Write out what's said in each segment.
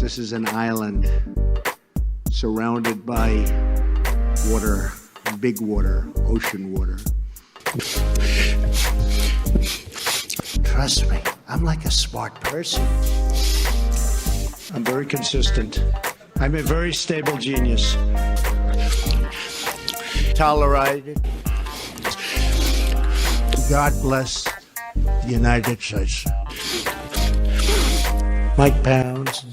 This is an island surrounded by water, big water, ocean water. Trust me, I'm like a smart person. I'm very consistent. I'm a very stable genius. Tolerated. God bless the United States. Mike Pounds.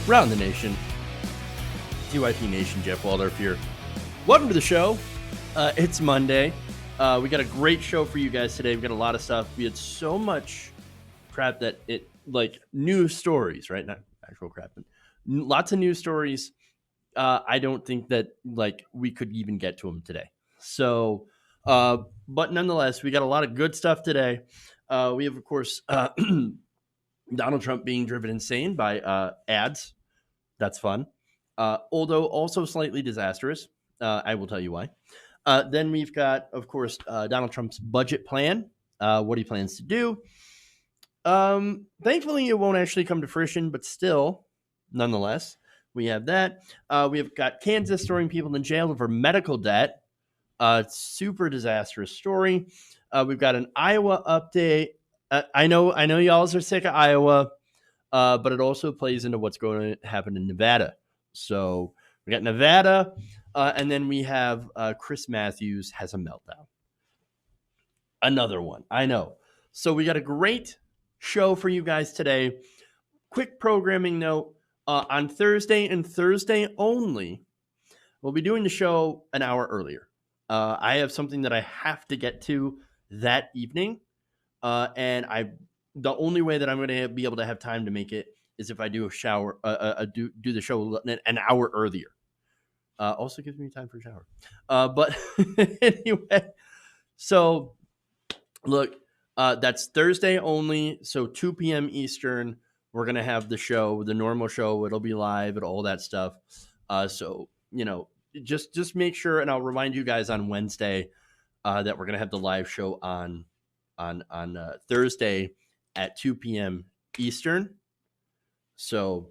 Around the nation, TYP Nation, Jeff Waldorf here. Welcome to the show. It's Monday. We got a great show for you guys today. We got a lot of stuff. We had so much crap that news stories, right? Not actual crap, but lots of news stories. I don't think that we could even get to them today. So, but nonetheless, we got a lot of good stuff today. We have, of course, Donald Trump being driven insane by ads. That's fun. Although also slightly disastrous. I will tell you why. Then we've got, of course, Donald Trump's budget plan, what he plans to do. Thankfully, it won't actually come to fruition, but still, nonetheless, we have that. We have got Kansas throwing people in jail over medical debt. Super disastrous story. We've got an Iowa update. I know y'all are sick of Iowa, but it also plays into what's going to happen in Nevada. So we got Nevada, and then we have Chris Matthews has a meltdown. Another one, I know. So we got a great show for you guys today. Quick programming note, on Thursday and Thursday only, we'll be doing the show an hour earlier. I have something that I have to get to that evening. And the only way that I'm going to be able to have time to make it is if I do do the show an hour earlier. Also gives me time for a shower. But anyway, so look, that's Thursday only. So 2 p.m. Eastern, we're going to have the show, the normal show. It'll be live and all that stuff. So, just make sure, and I'll remind you guys on Wednesday that we're going to have the live show on Thursday at 2 p.m. Eastern. So,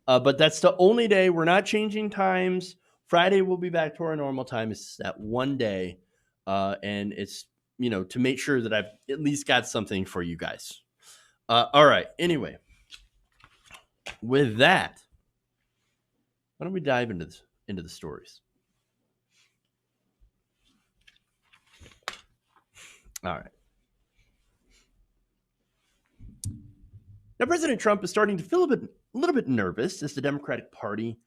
but that's the only day. We're not changing times. Friday we'll be back to our normal time. It's that one day. And it's, to make sure that I've at least got something for you guys. All right. Anyway, with that, why don't we dive into the stories? All right. Now, President Trump is starting to feel a little bit nervous as the Democratic Party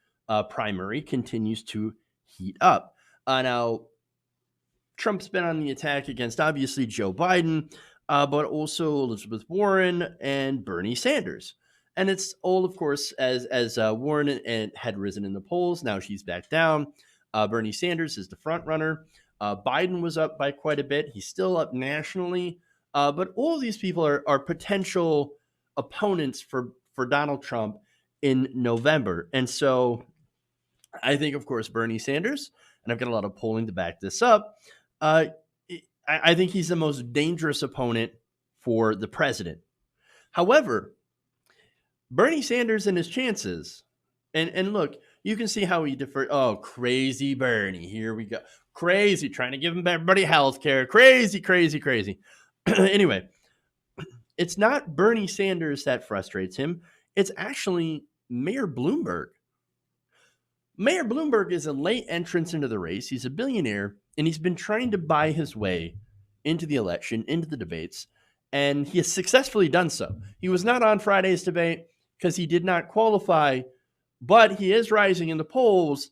primary continues to heat up. Now, Trump's been on the attack against, obviously, Joe Biden, but also Elizabeth Warren and Bernie Sanders. And it's all, of course, as Warren had risen in the polls. Now she's back down. Bernie Sanders is the front runner. Biden was up by quite a bit. He's still up nationally. But all of these people are potential opponents for Donald Trump in November. And so I think, of course, Bernie Sanders, and I've got a lot of polling to back this up, I think he's the most dangerous opponent for the president. However, Bernie Sanders and his chances, and look, you can see how he differed. Oh, crazy Bernie. Here we go. Crazy, trying to give everybody health care. Crazy. Anyway, it's not Bernie Sanders that frustrates him. It's actually Mayor Bloomberg. Mayor Bloomberg is a late entrance into the race. He's a billionaire, and he's been trying to buy his way into the election, into the debates, and he has successfully done so. He was not on Friday's debate because he did not qualify, But he is rising in the polls,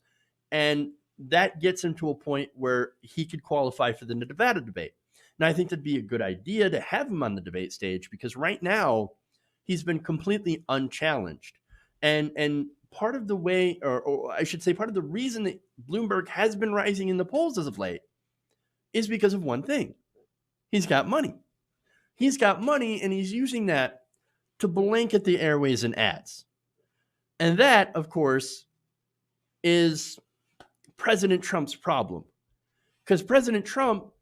and that gets him to a point where he could qualify for the Nevada debate. And I think that'd be a good idea to have him on the debate stage, because right now he's been completely unchallenged. And part of the way, or I should say, part of the reason that Bloomberg has been rising in the polls as of late is because of one thing. He's got money. He's got money, and he's using that to blanket the airways in ads. And that, of course, is President Trump's problem. Because President Trump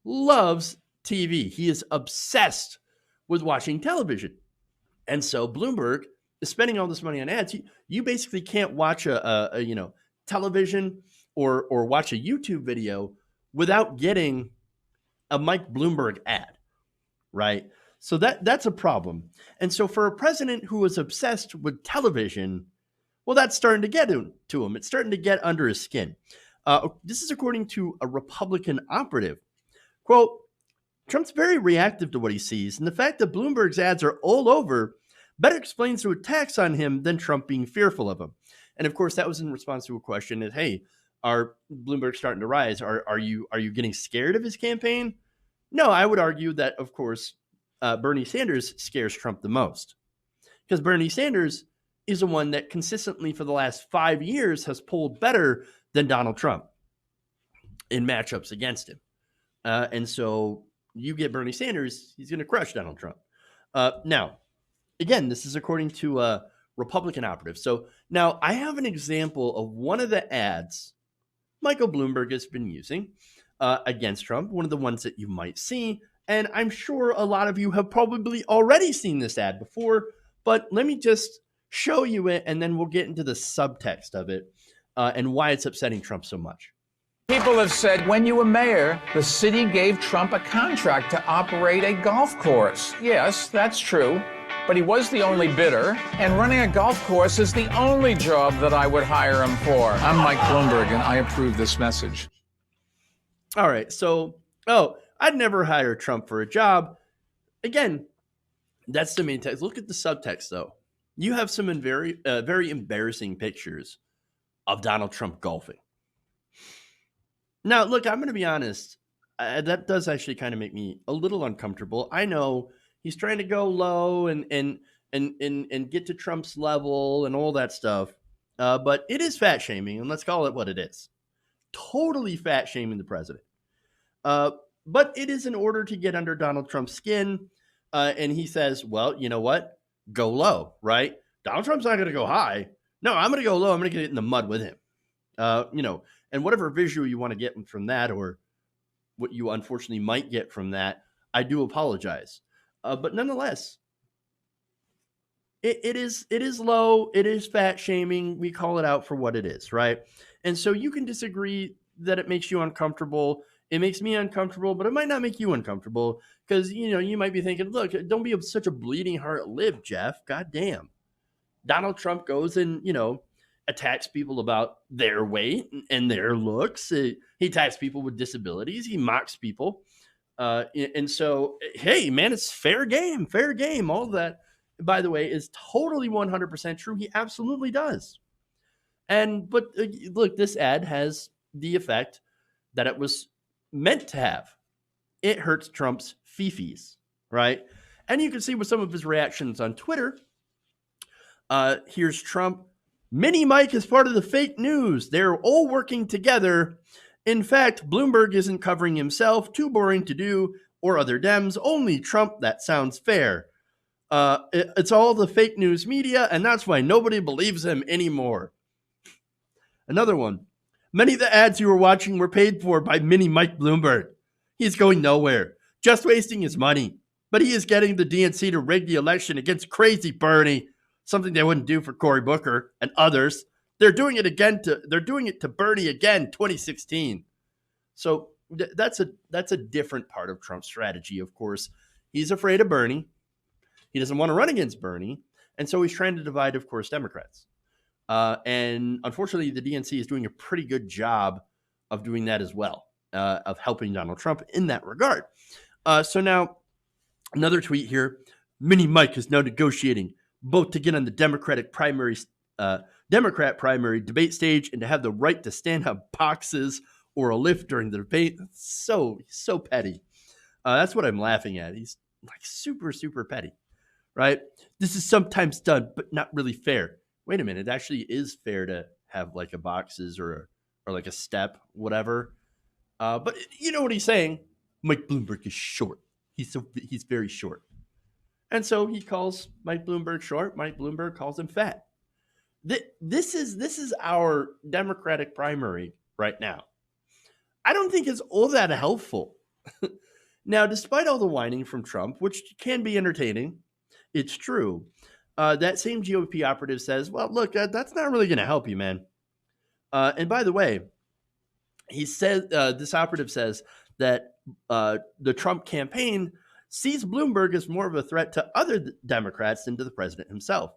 loves TV. He is obsessed with watching television. And so Bloomberg is spending all this money on ads. You basically can't watch a television or watch a YouTube video without getting a Mike Bloomberg ad, right? So that's a problem. And so for a president who is obsessed with television, well, that's starting to get to him. It's starting to get under his skin. This is according to a Republican operative. Quote, Trump's very reactive to what he sees, and the fact that Bloomberg's ads are all over better explains the attacks on him than Trump being fearful of him. And of course, that was in response to a question that, hey, are Bloomberg starting to rise? Are you getting scared of his campaign? No, I would argue that, of course, Bernie Sanders scares Trump the most, because Bernie Sanders is the one that consistently for the last 5 years has polled better than Donald Trump in matchups against him. And so you get Bernie Sanders, he's going to crush Donald Trump. Now, again, this is according to a Republican operative. So now I have an example of one of the ads Michael Bloomberg has been using against Trump, one of the ones that you might see. And I'm sure a lot of you have probably already seen this ad before, but let me just show you it, and then we'll get into the subtext of it and why it's upsetting Trump so much. People have said when you were mayor, the city gave Trump a contract to operate a golf course. Yes, that's true. But he was the only bidder, and running a golf course is the only job that I would hire him for. I'm Mike Bloomberg, and I approve this message. All right, so, I'd never hire Trump for a job. Again, that's the main text. Look at the subtext, though. You have some very embarrassing pictures of Donald Trump golfing. Now, look, I'm going to be honest. That does actually kind of make me a little uncomfortable. I know he's trying to go low and get to Trump's level and all that stuff. But it is fat shaming, and let's call it what it is. Totally fat shaming the president. But it is in order to get under Donald Trump's skin. And he says, well, you know what? Go low, right? Donald Trump's not going to go high. No, I'm going to go low. I'm going to get in the mud with him. And whatever visual you want to get from that, or what you unfortunately might get from that, I do apologize. But nonetheless, it is low. It is fat shaming. We call it out for what it is, right? And so you can disagree that it makes you uncomfortable. It makes me uncomfortable, but it might not make you uncomfortable, because, you might be thinking, look, don't be such a bleeding heart lib, Jeff. God damn. Donald Trump goes and, attacks people about their weight and their looks. He attacks people with disabilities. He mocks people. And so, hey, man, it's fair game. All of that, by the way, is totally 100% true. He absolutely does. But look, this ad has the effect that it was meant to have. It hurts Trump's fifis, right? And you can see with some of his reactions on Twitter. Here's Trump. Mini Mike is part of the fake news. They're all working together. In fact, Bloomberg isn't covering himself. Too boring to do. Or other Dems. Only Trump. That sounds fair. It's all the fake news media, and that's why nobody believes him anymore. Another one. Many of the ads you were watching were paid for by Mini Mike Bloomberg. He's going nowhere. Just wasting his money. But he is getting the DNC to rig the election against crazy Bernie. Something they wouldn't do for Cory Booker and others. They're doing it to Bernie again, 2016. So that's a different part of Trump's strategy. Of course, he's afraid of Bernie. He doesn't want to run against Bernie, and so he's trying to divide, of course, Democrats. And unfortunately, the DNC is doing a pretty good job of doing that as well, of helping Donald Trump in that regard. So now, another tweet here: Mini Mike is now negotiating both to get on the Democratic primary Democrat primary debate stage and to have the right to stand on boxes or a lift during the debate. So petty. That's what I'm laughing at. He's like super, super petty, right? This is sometimes done, but not really fair. Wait a minute. It actually is fair to have like a boxes or like a step, whatever. But you know what he's saying? Mike Bloomberg is short. He's very short. And so he calls Mike Bloomberg short. Mike Bloomberg calls him fat. This is our Democratic primary right now. I don't think it's all that helpful. Now, despite all the whining from Trump, which can be entertaining, it's true. That same GOP operative says, well, look, that's not really going to help you, man. And by the way, he said, this operative says that the Trump campaign sees Bloomberg as more of a threat to other Democrats than to the president himself.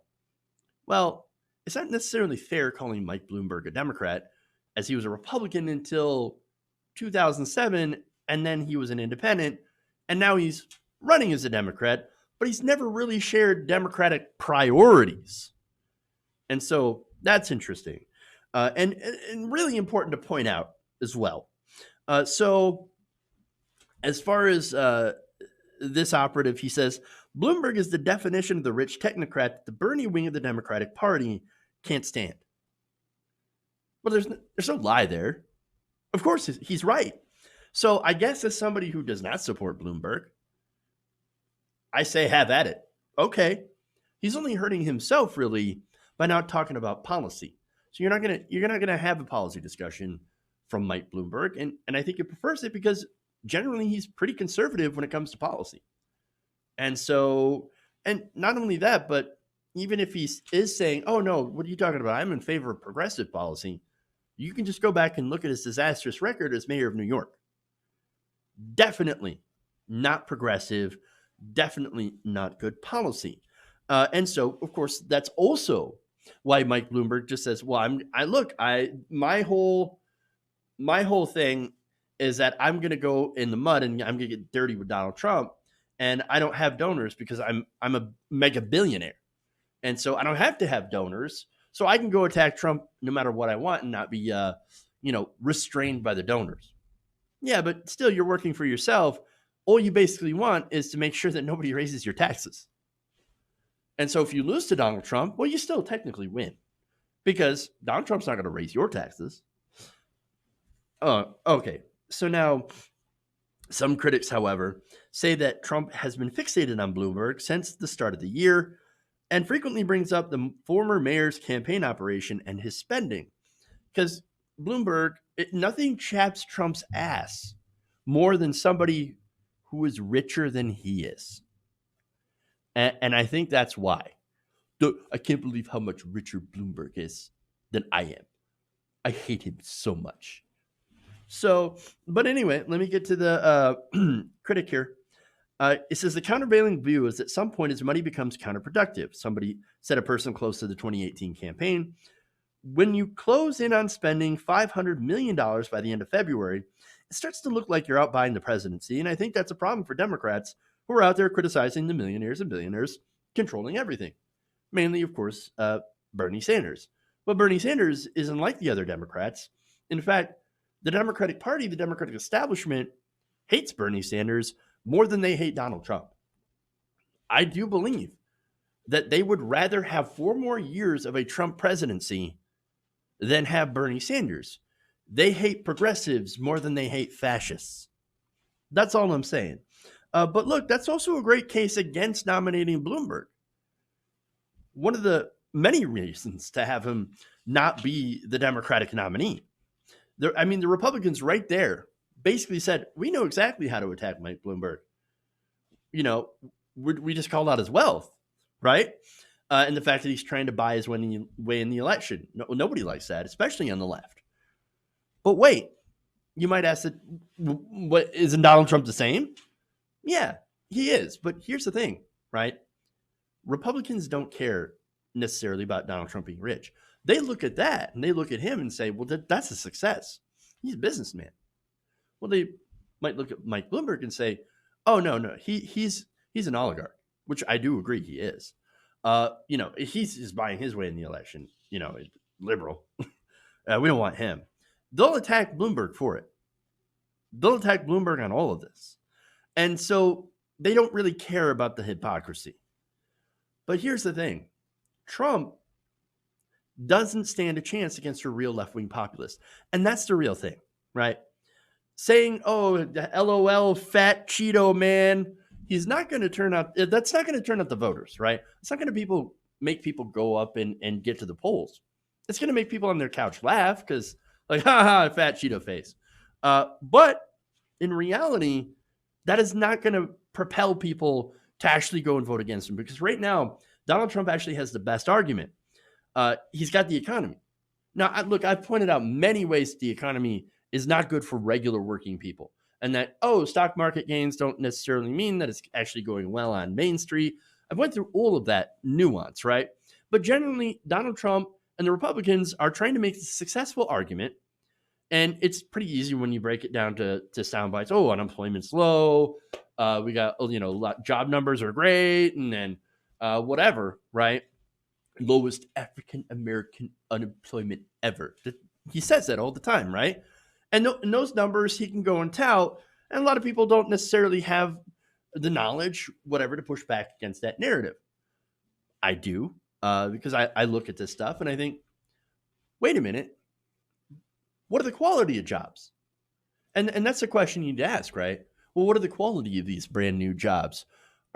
Well, it's not necessarily fair calling Mike Bloomberg a Democrat, as he was a Republican until 2007, and then he was an independent, and now he's running as a Democrat, but he's never really shared Democratic priorities. And so that's interesting. And really important to point out as well. So as far as this operative, he says, Bloomberg is the definition of the rich technocrat that the Bernie wing of the Democratic Party can't stand. Well, there's no lie there. Of course, he's right. So I guess as somebody who does not support Bloomberg, I say have at it. Okay. He's only hurting himself really by not talking about policy. So you're not gonna have a policy discussion from Mike Bloomberg. And I think he prefers it because generally he's pretty conservative when it comes to policy. And so, and not only that, but even if he is saying, oh no, what are you talking about? I'm in favor of progressive policy. You can just go back and look at his disastrous record as mayor of New York. Definitely not progressive, definitely not good policy. And so, of course, that's also why Mike Bloomberg just says, well, my whole thing is that I'm going to go in the mud and I'm going to get dirty with Donald Trump. And I don't have donors because I'm a mega billionaire. And so I don't have to have donors. So I can go attack Trump no matter what I want and not be, restrained by the donors. Yeah, but still you're working for yourself. All you basically want is to make sure that nobody raises your taxes. And so if you lose to Donald Trump, well, you still technically win because Donald Trump's not going to raise your taxes. Okay. So now some critics, however, say that Trump has been fixated on Bloomberg since the start of the year and frequently brings up the former mayor's campaign operation and his spending. Because Bloomberg, nothing chaps Trump's ass more than somebody who is richer than he is. And I think that's why. I can't believe how much richer Bloomberg is than I am. I hate him so much. So, but anyway, let me get to the critic here. It says the countervailing view is at some point his money becomes counterproductive. Somebody said, a person close to the 2018 campaign. When you close in on spending $500 million by the end of February, it starts to look like you're out buying the presidency. And I think that's a problem for Democrats who are out there criticizing the millionaires and billionaires controlling everything. Mainly, of course, Bernie Sanders. But Bernie Sanders isn't like the other Democrats. In fact, the Democratic Party, the Democratic establishment, hates Bernie Sanders more than they hate Donald Trump. I do believe that they would rather have 4 more years of a Trump presidency than have Bernie Sanders. They hate progressives more than they hate fascists. That's all I'm saying. But look, that's also a great case against nominating Bloomberg. One of the many reasons to have him not be the Democratic nominee. The Republicans right there basically said, we know exactly how to attack Mike Bloomberg. We just called out his wealth, right? And the fact that he's trying to buy his way in the election. Nobody likes that, especially on the left. But wait, you might ask, what, isn't Donald Trump the same? Yeah, he is. But here's the thing, right? Republicans don't care necessarily about Donald Trump being rich. They look at that and they look at him and say, well, that's a success. He's a businessman. Well, they might look at Mike Bloomberg and say, oh, no, he's an oligarch, which I do agree he is. He's buying his way in the election. liberal. We don't want him. They'll attack Bloomberg for it. They'll attack Bloomberg on all of this. And so they don't really care about the hypocrisy. But here's the thing. Trump doesn't stand a chance against a real left-wing populist. And that's the real thing, right? Saying, oh, the LOL, fat Cheeto man, he's not going to turn out, that's not going to turn out the voters, right? It's not going to make people go up and get to the polls. It's going to make people on their couch laugh because, like, ha, fat Cheeto face. But in reality, that is not going to propel people to actually go and vote against him, because right now, Donald Trump actually has the best argument. He's got the economy. Now, I've pointed out many ways the economy is not good for regular working people, and that, stock market gains don't necessarily mean that it's actually going well on Main Street. I've went through all of that nuance, right? But generally, Donald Trump and the Republicans are trying to make a successful argument, and it's pretty easy when you break it down to sound bites. Oh, unemployment's low. We got, job numbers are great, and then whatever, right? Lowest African-American unemployment ever. He says that all the time, right? And those numbers he can go and tout, and a lot of people don't necessarily have the knowledge, whatever, to push back against that narrative. I do, because I look at this stuff and I think, wait a minute, what are the quality of jobs? And that's the question you need to ask, right? Well, what are the quality of these brand new jobs?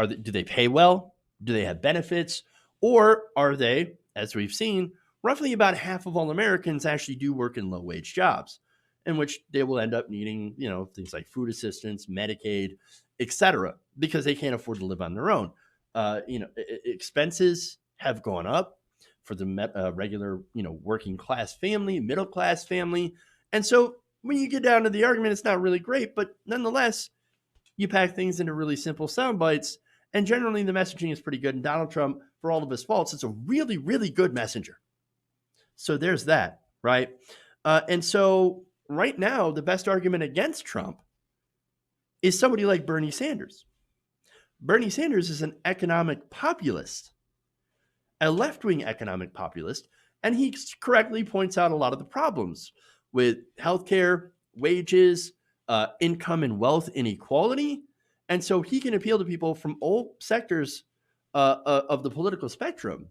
Do they pay well? Do they have benefits? Or are they, as we've seen, roughly about half of all Americans actually do work in low-wage jobs, in which they will end up needing, things like food assistance, Medicaid, etc., because they can't afford to live on their own. Expenses have gone up for the regular, working class family, middle class family. And so when you get down to the argument, it's not really great, but nonetheless, you pack things into really simple sound bites, and generally the messaging is pretty good. And Donald Trump, for all of his faults, is a really, really good messenger. So there's that, right? And so right now, the best argument against Trump is somebody like Bernie Sanders. Bernie Sanders is an economic populist, a left-wing economic populist, and he correctly points out a lot of the problems with healthcare, wages, income and wealth inequality. And so he can appeal to people from all sectors of the political spectrum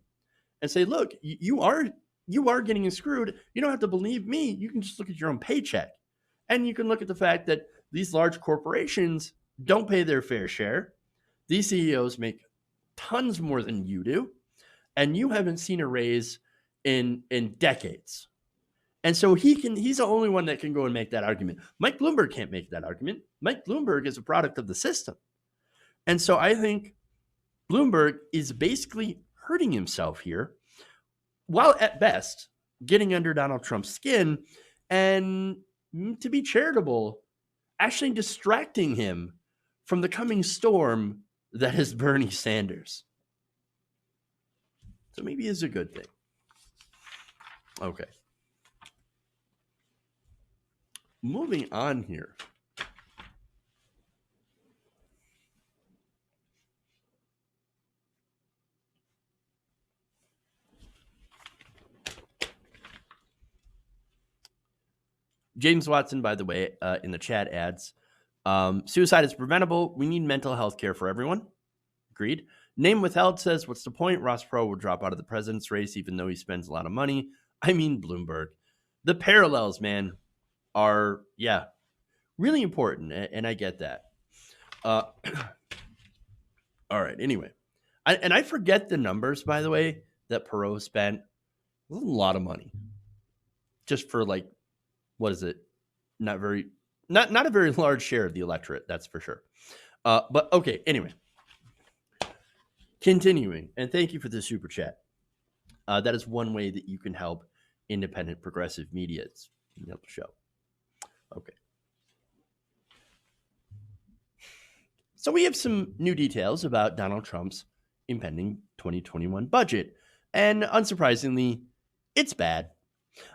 and say, look, you are getting screwed. You don't have to believe me. You can just look at your own paycheck. And you can look at the fact that these large corporations don't pay their fair share. These CEOs make tons more than you do. And you haven't seen a raise in decades. And so he's the only one that can go and make that argument. Mike Bloomberg can't make that argument. Mike Bloomberg is a product of the system. And so I think Bloomberg is basically hurting himself here, while at best getting under Donald Trump's skin, and to be charitable, actually distracting him from the coming storm that is Bernie Sanders. So maybe it's a good thing. Okay. Moving on here. James Watson, by the way, in the chat adds, suicide is preventable. We need mental health care for everyone. Agreed. Name withheld says, what's the point? Ross Perot will drop out of the president's race even though he spends a lot of money. I mean, Bloomberg. The parallels, man, are, really important, and I get that. All right, anyway. I forget the numbers, by the way, that Perot spent. A lot of money. Just for, like, what is it? Not a very large share of the electorate, that's for sure. But, okay, anyway. Continuing, and thank you for the super chat. That is one way that you can help independent progressive media. It's help the show. Okay. So we have some new details about Donald Trump's impending 2021 budget. And unsurprisingly, it's bad.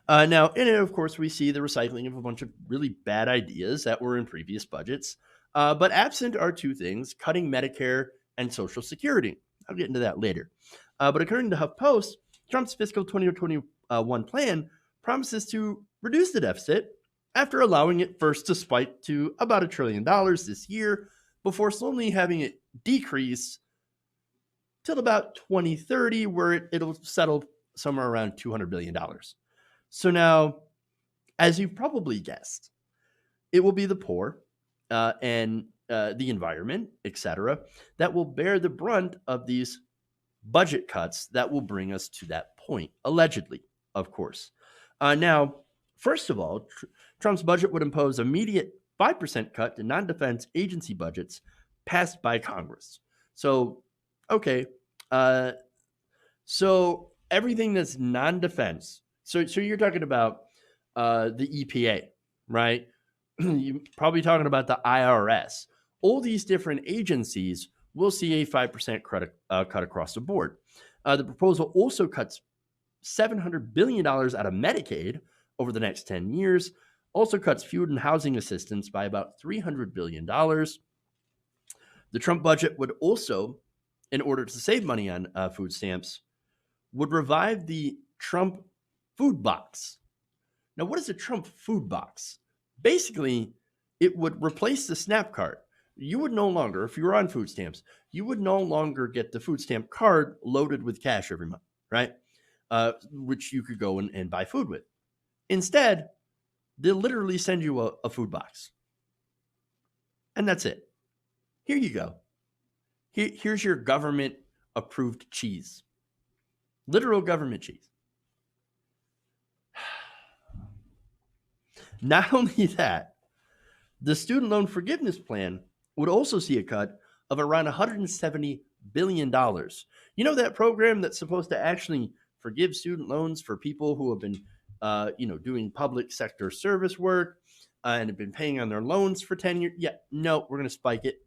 Now, in it, of course, we see the recycling of a bunch of really bad ideas that were in previous budgets. But absent are two things: cutting Medicare and Social Security. I'll get into that later. But according to HuffPost, Trump's fiscal 2020 one plan promises to reduce the deficit after allowing it first to spike to about $1 trillion this year before slowly having it decrease till about 2030, where it'll settle somewhere around $200 billion. So now, as you've probably guessed, it will be the poor and the environment, etc., that will bear the brunt of these budget cuts that will bring us to that point, allegedly, of course. Now, first of all, Trump's budget would impose immediate 5% cut to non-defense agency budgets passed by Congress. So, okay, so everything that's non-defense. So you're talking about the EPA, right? You're probably talking about the IRS. All these different agencies will see a 5% cut across the board. The proposal also cuts $700 billion out of Medicaid over the next 10 years, also cuts food and housing assistance by about $300 billion. The Trump budget would also, in order to save money on food stamps, would revive the Trump food box. Now, what is a Trump food box? Basically, it would replace the SNAP card. You would no longer, if you were on food stamps, you would no longer get the food stamp card loaded with cash every month, right? Which you could go and buy food with. Instead, they'll literally send you a food box. And that's it. Here you go. Here's your government-approved cheese. Literal government cheese. Not only that, the student loan forgiveness plan would also see a cut of around $170 billion. You know that program that's supposed to actually forgive student loans for people who have been, doing public sector service work and have been paying on their loans for 10 years? Yeah, no, we're going to spike it.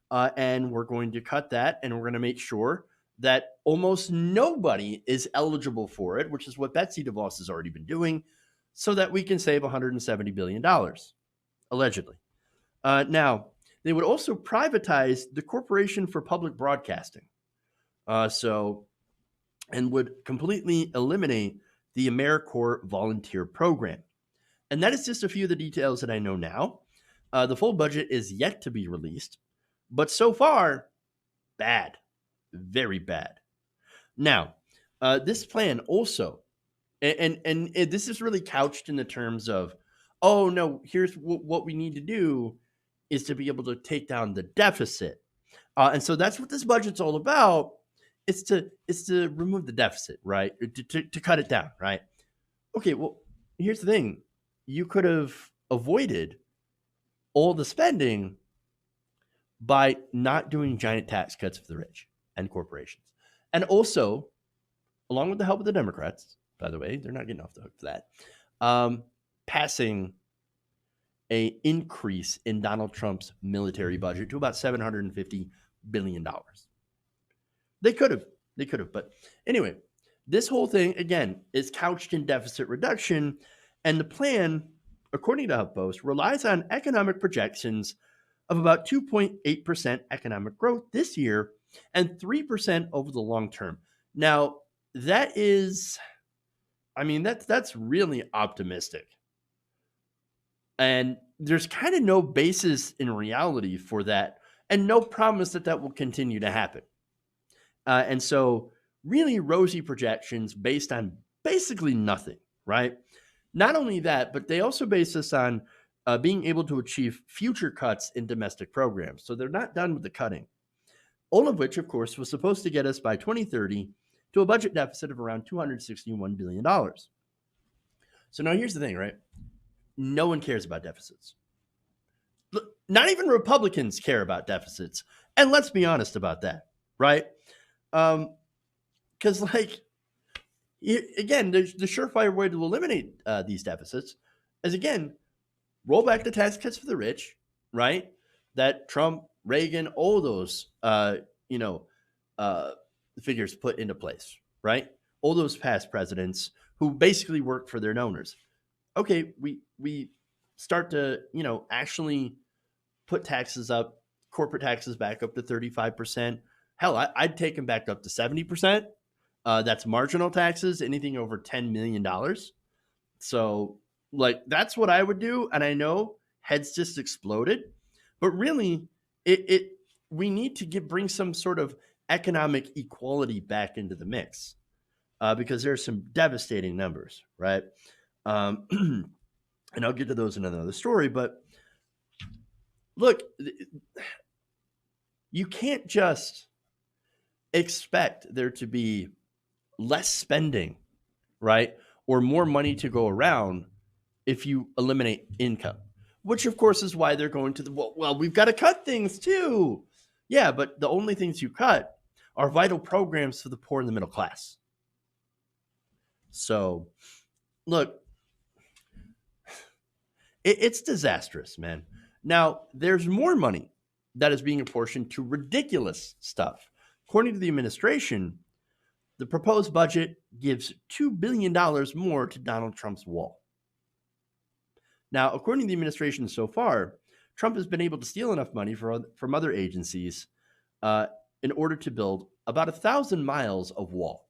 And we're going to cut that, and we're going to make sure that almost nobody is eligible for it, which is what Betsy DeVos has already been doing, so that we can save $170 billion, allegedly. Now, they would also privatize the Corporation for Public Broadcasting. And would completely eliminate the AmeriCorps volunteer program. And that is just a few of the details that I know now. The full budget is yet to be released, but so far, bad, very bad. Now, this plan also, and this is really couched in the terms of, oh no, here's what we need to do is to be able to take down the deficit. And so that's what this budget's all about. It's to remove the deficit, right? To cut it down, right? Okay, well, here's the thing. You could have avoided all the spending by not doing giant tax cuts for the rich and corporations. And also, along with the help of the Democrats, by the way, they're not getting off the hook for that, passing an increase in Donald Trump's military budget to about $750 billion. They could have. But anyway, this whole thing, again, is couched in deficit reduction. And the plan, according to HuffPost, relies on economic projections of about 2.8% economic growth this year and 3% over the long term. Now, that is, that's really optimistic. And there's kind of no basis in reality for that, and no promise that that will continue to happen. And so really rosy projections based on basically nothing, right? Not only that, but they also base this on being able to achieve future cuts in domestic programs. So they're not done with the cutting. All of which, of course, was supposed to get us by 2030 to a budget deficit of around $261 billion. So now here's the thing, right? No one cares about deficits. Not even Republicans care about deficits. And let's be honest about that, right? Because, again, the surefire way to eliminate these deficits is, again, roll back the tax cuts for the rich, right? That Trump, Reagan, all those, figures put into place, right? All those past presidents who basically work for their donors. Okay, we start to, actually put taxes up, corporate taxes back up to 35%. Hell, I'd take them back up to 70%. That's marginal taxes, anything over $10 million. So, like, that's what I would do. And I know heads just exploded, but really, we need to bring some sort of economic equality back into the mix, because there's some devastating numbers, right? And I'll get to those in another story. But look, you can't just expect there to be less spending, right? Or more money to go around if you eliminate income, which of course is why they're going to the, well, we've got to cut things too. Yeah, but the only things you cut are vital programs for the poor and the middle class. So, look, it's disastrous, man. Now, there's more money that is being apportioned to ridiculous stuff. According to the administration, the proposed budget gives $2 billion more to Donald Trump's wall. Now, according to the administration so far, Trump has been able to steal enough money from other agencies in order to build about 1,000 miles of wall.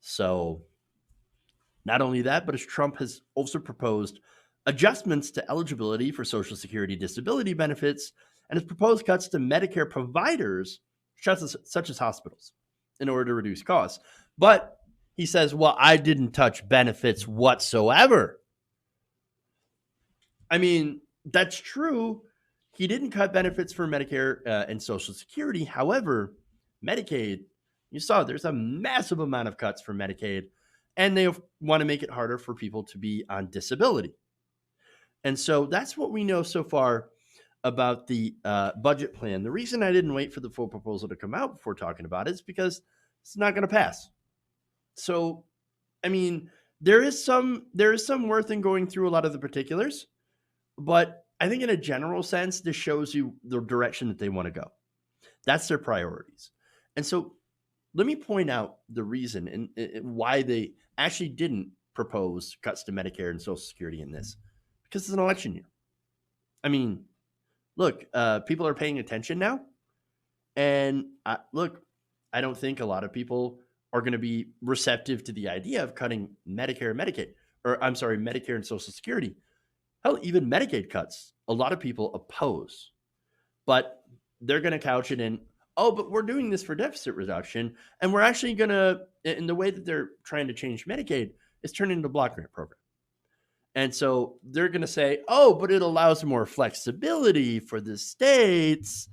So, not only that, but as Trump has also proposed adjustments to eligibility for Social Security disability benefits and has proposed cuts to Medicare providers, such as hospitals, in order to reduce costs. But he says, well, I didn't touch benefits whatsoever. I mean, that's true. He didn't cut benefits for Medicare and Social Security. However, Medicaid, you saw there's a massive amount of cuts for Medicaid, and they want to make it harder for people to be on disability. And so that's what we know so far about the budget plan. The reason I didn't wait for the full proposal to come out before talking about it is because it's not going to pass. So, I mean, there is some worth in going through a lot of the particulars, but I think in a general sense, this shows you the direction that they want to go. That's their priorities. And so let me point out the reason and why they actually didn't propose cuts to Medicare and Social Security in this, because it's an election year. I mean, look, people are paying attention now. And look, I don't think a lot of people are going to be receptive to the idea of cutting Medicare and Medicare and Social Security. Hell, even Medicaid cuts, a lot of people oppose. But they're going to couch it in, oh, but we're doing this for deficit reduction. And we're actually going to, in the way that they're trying to change Medicaid, is turn it into a block grant program. And so they're going to say, oh, but it allows more flexibility for the states.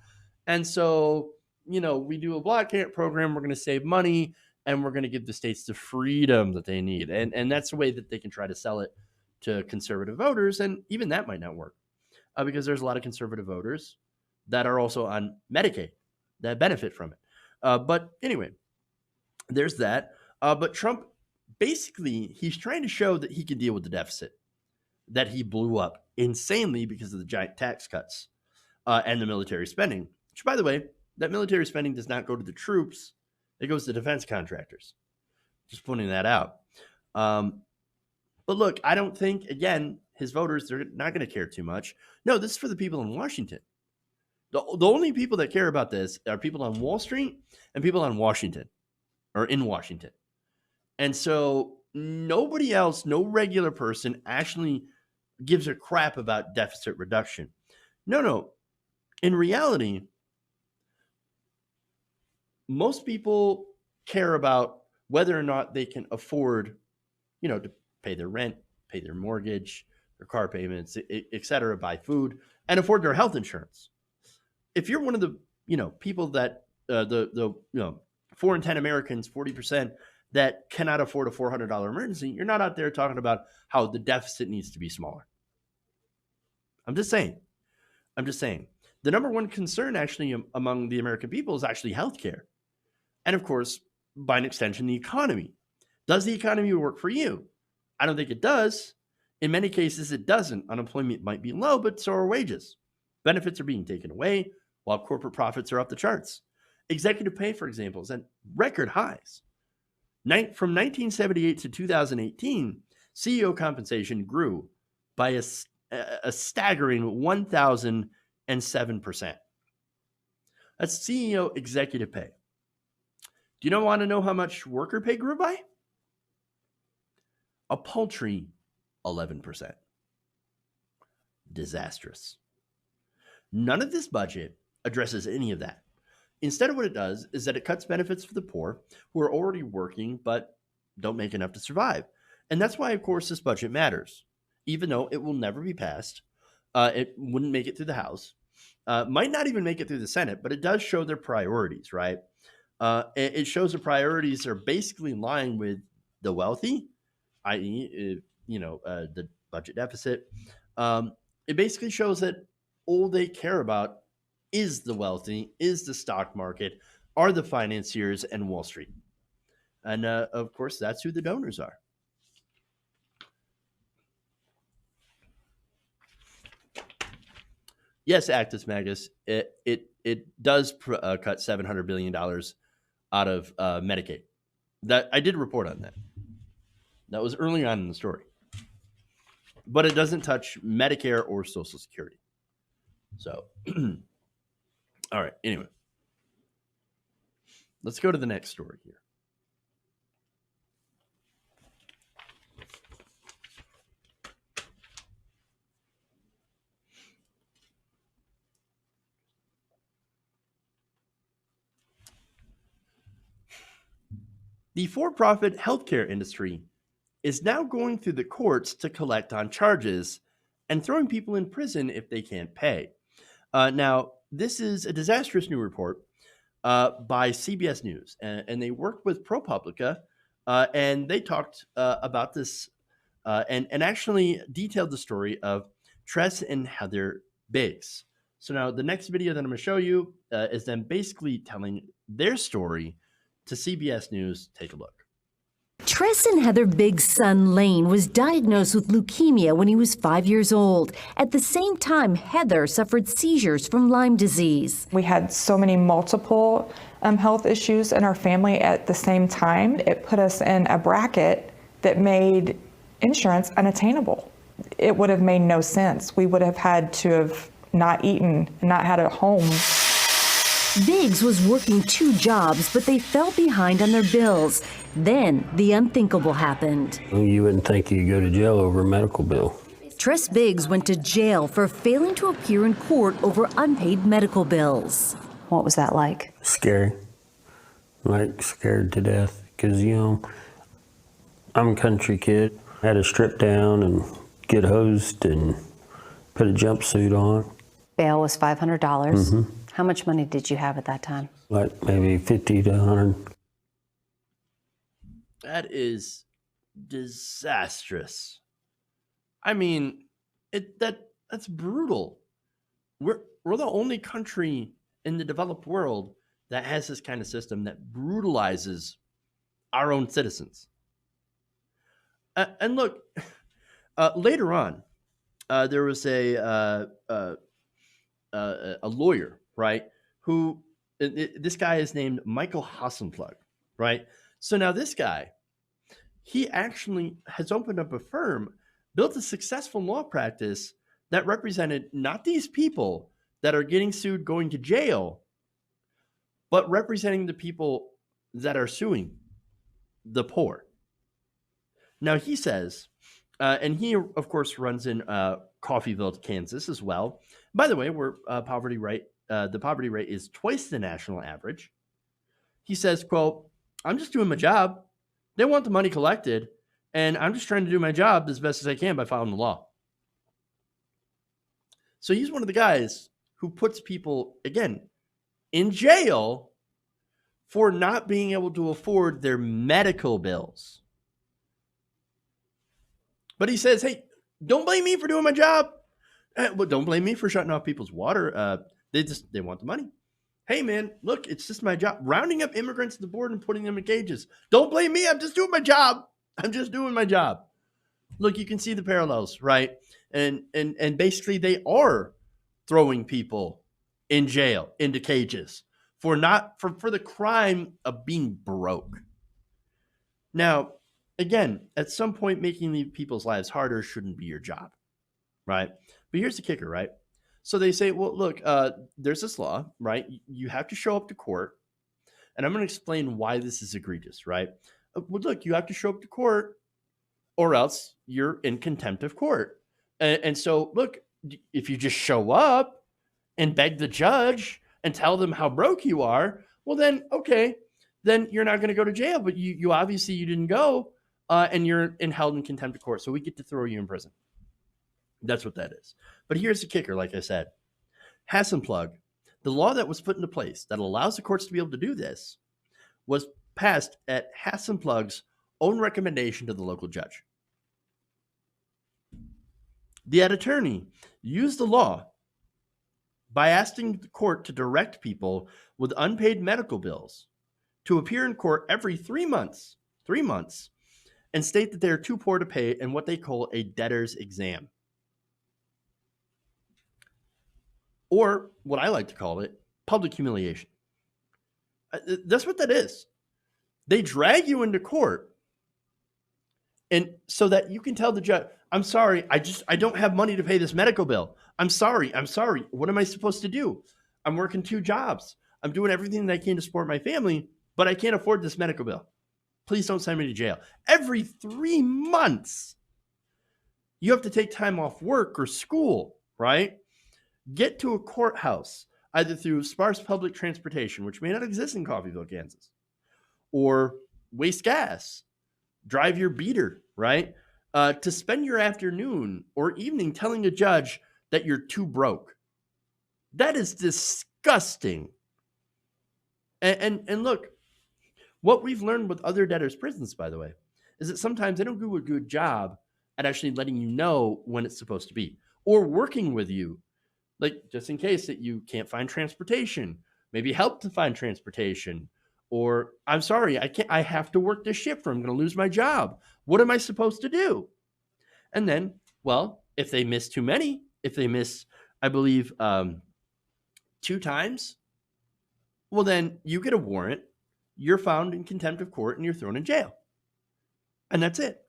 And so, we do a block grant program, we're going to save money, and we're going to give the states the freedom that they need. And that's the way that they can try to sell it to conservative voters. And even that might not work because there's a lot of conservative voters that are also on Medicaid that benefit from it. But anyway, there's that. But Trump, basically, he's trying to show that he can deal with the deficit that he blew up insanely because of the giant tax cuts and the military spending, which, by the way, that military spending does not go to the troops. It goes to defense contractors. Just pointing that out. But look, I don't think, again, his voters, they're not going to care too much. No, this is for the people in Washington. The only people that care about this are people on Wall Street and people on Washington or in Washington. And so nobody else, no regular person actually gives a crap about deficit reduction. No. In reality, most people care about whether or not they can afford, to pay their rent, pay their mortgage, their car payments, et cetera, buy food, and afford their health insurance. If you're one of the, people that, the 4 in 10 Americans, 40%, that cannot afford a $400 emergency, you're not out there talking about how the deficit needs to be smaller. I'm just saying. The number one concern actually among the American people is actually healthcare. And of course, by an extension, the economy. Does the economy work for you? I don't think it does. In many cases, it doesn't. Unemployment might be low, but so are wages. Benefits are being taken away while corporate profits are off the charts. Executive pay, for example, is at record highs. From 1978 to 2018, CEO compensation grew by a staggering 1,007%. That's CEO executive pay. Do you want to know how much worker pay grew by? A paltry 11%. Disastrous. None of this budget addresses any of that. Instead, what it does is that it cuts benefits for the poor who are already working but don't make enough to survive. And that's why, of course, this budget matters. Even though it will never be passed, it wouldn't make it through the House, might not even make it through the Senate, but it does show their priorities, right? It shows the priorities are basically in line with the wealthy, i.e., the budget deficit. It basically shows that all they care about is the wealthy, is the stock market, are the financiers, and Wall Street. And of course, that's who the donors are. Yes, Actus Magus, it does cut $700 billion out of Medicaid. That I did report on that. That was early on in the story. But it doesn't touch Medicare or Social Security. So, all right, anyway. Let's go to the next story here. The for-profit healthcare industry is now going through the courts to collect on charges and throwing people in prison if they can't pay. Now, this is a disastrous new report by CBS News, and they worked with ProPublica, and they talked about this and actually detailed the story of Tress and Heather Biggs. So now the next video that I'm going to show you is them basically telling their story to CBS News. Take a look. Tress and Heather Biggs' son Lane was diagnosed with leukemia when he was 5 years old. At the same time, Heather suffered seizures from Lyme disease. We had so many multiple health issues in our family at the same time. It put us in a bracket that made insurance unattainable. It would have made no sense. We would have had to have not eaten, not had a home. Biggs was working 2 jobs, but they fell behind on their bills. Then the unthinkable happened. You wouldn't think you'd go to jail over a medical bill. Tress Biggs went to jail for failing to appear in court over unpaid medical bills. What was that like? Scary. Like scared to death. Because, I'm a country kid. I had to strip down and get hosed and put a jumpsuit on. Bail was $500. Mm-hmm. How much money did you have at that time? Like maybe 50 to 100. That is disastrous. I mean, that's brutal. We're the only country in the developed world that has this kind of system that brutalizes our own citizens. And look, later on, there was a lawyer, right? Who this guy is named Michael Hassenplug, right? So now this guy, he actually has opened up a firm, built a successful law practice that represented not these people that are getting sued, going to jail, but representing the people that are suing the poor. Now he says, and he of course runs in Coffeyville, Kansas as well. By the way, where the poverty rate is twice the national average. He says, quote, "I'm just doing my job. They want the money collected, and I'm just trying to do my job as best as I can by following the law." So he's one of the guys who puts people, again, in jail for not being able to afford their medical bills. But he says, hey, don't blame me for doing my job. Well, don't blame me for shutting off people's water. They want the money. Hey, man, look, it's just my job. Rounding up immigrants at the border and putting them in cages. Don't blame me. I'm just doing my job. I'm just doing my job. Look, you can see the parallels, right? And basically they are throwing people in jail, into cages for the crime of being broke. Now, again, at some point, making these people's lives harder shouldn't be your job, right? But here's the kicker, right? So they say, well, look, there's this law, right? You have to show up to court And I'm going to explain why this is egregious, right? Well, look, you have to show up to court or else you're in contempt of court. And so, look, if you just show up and beg the judge and tell them how broke you are, well, then, okay, then you're not going to go to jail. But you obviously you didn't go and you're held in contempt of court. So we get to throw you in prison. That's what that is. But here's the kicker, like I said. Hassenplug, the law that was put into place that allows the courts to be able to do this, was passed at Hassenplug's own recommendation to the local judge. The head attorney used the law by asking the court to direct people with unpaid medical bills to appear in court every 3 months, and state that they are too poor to pay in what they call a debtor's exam. Or what I like to call it, public humiliation. That's what that is. They drag you into court and so that you can tell the judge, I'm sorry, I don't have money to pay this medical bill. I'm sorry. What am I supposed to do? I'm working 2 jobs. I'm doing everything that I can to support my family, but I can't afford this medical bill. Please don't send me to jail. Every 3 months, you have to take time off work or school, right? Get to a courthouse, either through sparse public transportation, which may not exist in Coffeyville, Kansas, or waste gas, drive your beater, right? To spend your afternoon or evening telling a judge that you're too broke. That is disgusting. And look, what we've learned with other debtors' prisons, by the way, is that sometimes they don't do a good job at actually letting you know when it's supposed to be, or working with you, like just in case that you can't find transportation, maybe help to find transportation, or I'm sorry, I have to work this shift or I'm going to lose my job. What am I supposed to do? And then, well, if they miss too many, if they miss, I believe, 2 times, well, then you get a warrant, you're found in contempt of court, and you're thrown in jail. And that's it.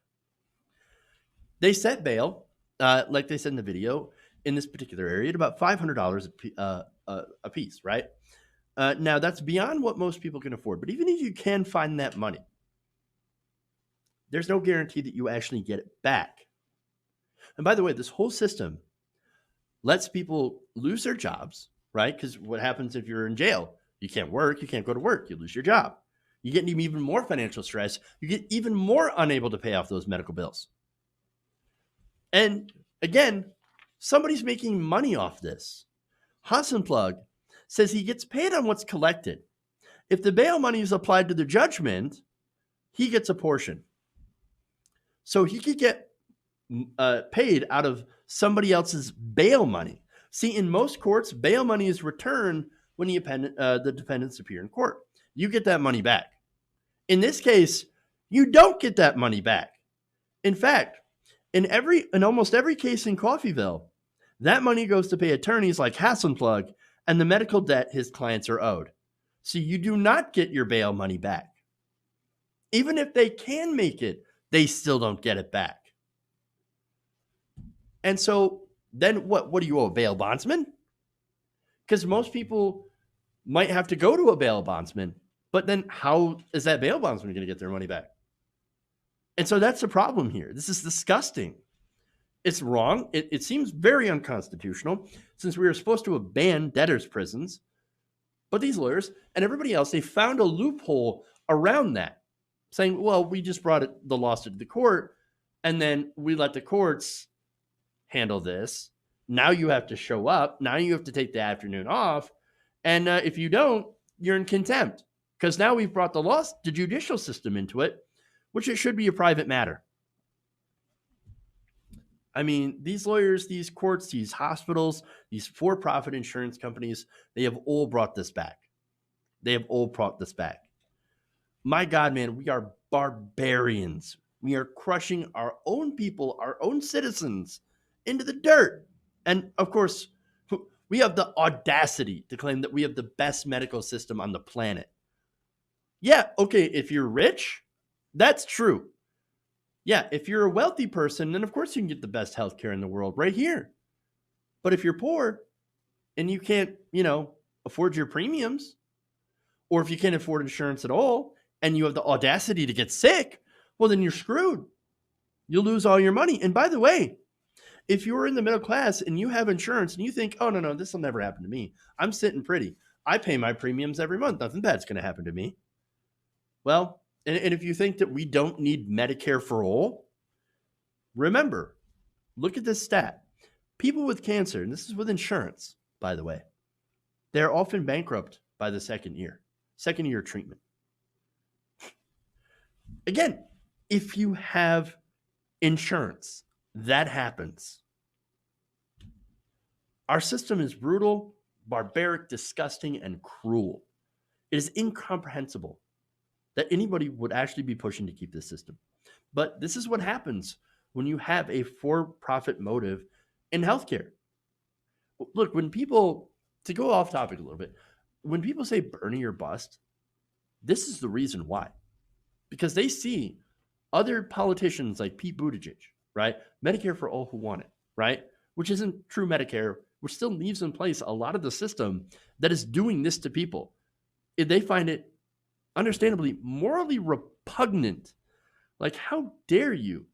They set bail, like they said in the video, in this particular area at about $500 a piece, right? Now, that's beyond what most people can afford. But even if you can find that money, there's no guarantee that you actually get it back. And by the way, this whole system lets people lose their jobs, right? Because what happens if you're in jail? You can't work, you can't go to work, you lose your job. You get even more financial stress. You get even more unable to pay off those medical bills. And again, somebody's making money off this. Hassenplug says he gets paid on what's collected. If the bail money is applied to the judgment, he gets a portion. So he could get paid out of somebody else's bail money. See, in most courts, bail money is returned when the defendants appear in court. You get that money back. In this case, you don't get that money back. In fact, in almost every case in Coffeyville, that money goes to pay attorneys like Hassenplug and the medical debt his clients are owed. So you do not get your bail money back. Even if they can make it, they still don't get it back. And so then what do you owe, a bail bondsman? Because most people might have to go to a bail bondsman, but then how is that bail bondsman going to get their money back? And so that's the problem here. This is disgusting. It's wrong. It seems very unconstitutional since we were supposed to have banned debtors' prisons. But these lawyers and everybody else, they found a loophole around that, saying, well, we just brought the lawsuit to the court, and then we let the courts handle this. Now you have to show up. Now you have to take the afternoon off. And if you don't, you're in contempt. Because now we've brought the judicial system into it, which it should be a private matter. I mean, these lawyers, these courts, these hospitals, these for-profit insurance companies, they have all brought this back. My God, man, we are barbarians. We are crushing our own people, our own citizens into the dirt. And of course, we have the audacity to claim that we have the best medical system on the planet. Yeah, okay, if you're rich, that's true. Yeah, if you're a wealthy person, then of course you can get the best healthcare in the world right here. But if you're poor and you can't, afford your premiums, Or if you can't afford insurance at all and you have the audacity to get sick, well, then you're screwed. You'll lose all your money. And by the way, if you're in the middle class and you have insurance and you think, oh, no, this will never happen to me. I'm sitting pretty. I pay my premiums every month. Nothing bad's going to happen to me. Well, and if you think that we don't need Medicare for all, remember, look at this stat. People with cancer, and this is with insurance, by the way, they're often bankrupt by the second year treatment. Again, if you have insurance, that happens. Our system is brutal, barbaric, disgusting, and cruel. It is incomprehensible that anybody would actually be pushing to keep this system. But this is what happens when you have a for-profit motive in healthcare. Look, when people, to go off topic a little bit, when people say Bernie or bust, this is the reason why. Because they see other politicians like Pete Buttigieg, right? Medicare for all who want it, right? Which isn't true Medicare, which still leaves in place a lot of the system that is doing this to people. If they find it understandably morally repugnant. Like, how dare you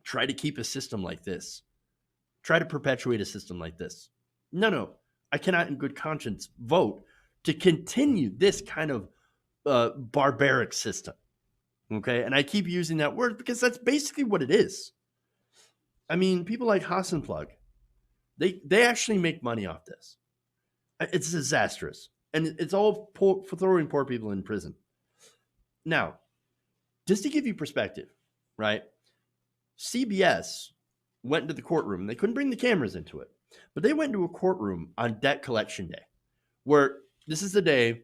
try to keep a system like this? Try to perpetuate a system like this? No. I cannot in good conscience vote to continue this kind of barbaric system. Okay? And I keep using that word because that's basically what it is. I mean, people like Hassenplug, they actually make money off this. It's disastrous. And it's all for throwing poor people in prison. Now, just to give you perspective, right? CBS went into the courtroom. They couldn't bring the cameras into it, but they went into a courtroom on debt collection day, where this is the day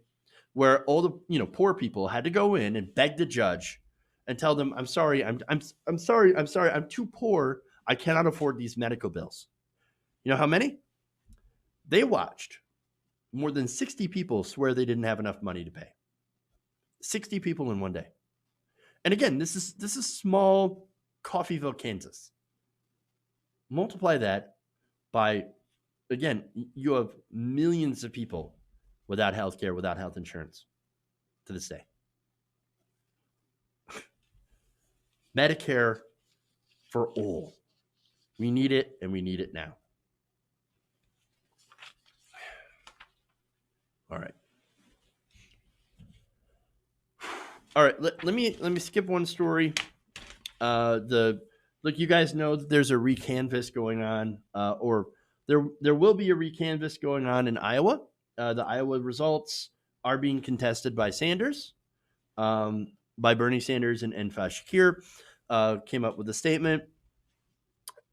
where all the poor people had to go in and beg the judge and tell them, "I'm sorry, I'm sorry, I'm too poor. I cannot afford these medical bills." You know how many? They watched more than 60 people swear they didn't have enough money to pay. 60 people in one day. And again, this is small Coffeyville, Kansas. Multiply that by, again, you have millions of people without health care, without health insurance to this day. Medicare for all. We need it, and we need it now. All right. Let me skip one story. Look, you guys know that there's a recanvass going on, or there will be a recanvass going on in Iowa. The Iowa results are being contested by Sanders, by Bernie Sanders and Faiz Shakir, came up with a statement,